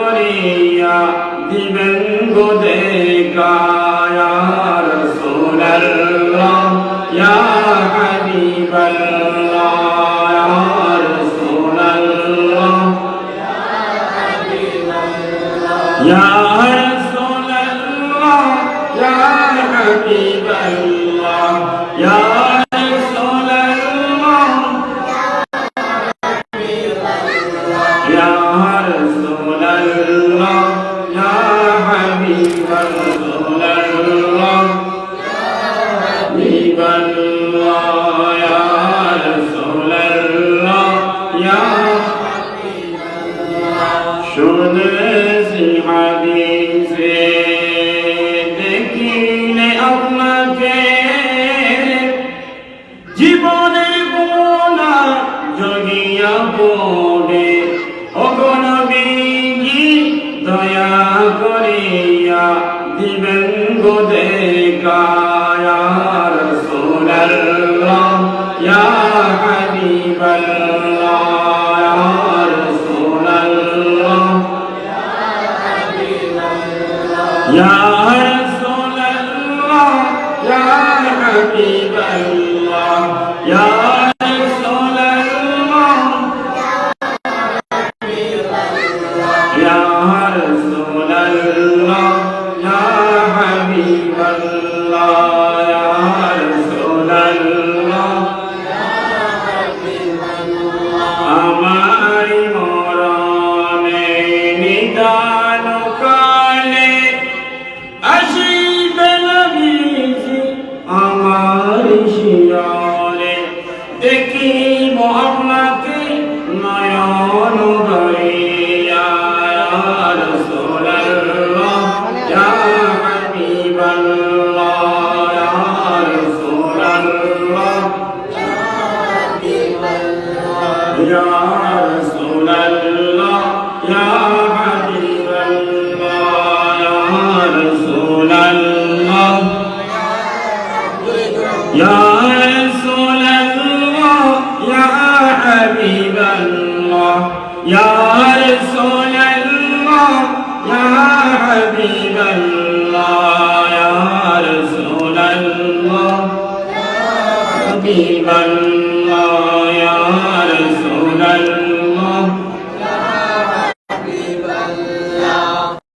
করিয়া দিবেন গো দেখা ইয়া রাসূলুল্লাহ ইয়া হাবিবাল্লাহ ইয়া রাসূলুল্লাহ ইয়া রাসূলুল্লাহ ইয়া হাবিবাল্লাহ ইয়া শুনেছি হাদিসে দেখিলে আপনাকে জীবনে গুনাহ জড়িয়া পড়ে ওগো নবীজি দয়া করিয়া দিবেন গো দেখা ইয়া রাসূলুল্লাহ ইয়া হাবিবাল্লাহ ইয়া রাসূলুল্লাহ ইয়া হাবিবাল্লাহ ইয়া রাসূলুল্লাহ ইয়া রাসূলুল্লাহ ইয়া হাবিবাল্লাহ ইয়া রাসূলুল্লাহ আমার মরণে নিদান কালে আসিবে নবীজি আমার শিয়রে দেখিব আপনাকে নয়ন ভরিয়া ইয়া রাসূলুল্লাহ ইয়া হাবিবাল্লাহ ইয়া রাসূলুল্লাহ ইয়া রাসূলুল্লাহ ইয়া يا رسول الله يا حبيب الله يا رسول الله يا حبيب الله يا رسول الله حبيب الله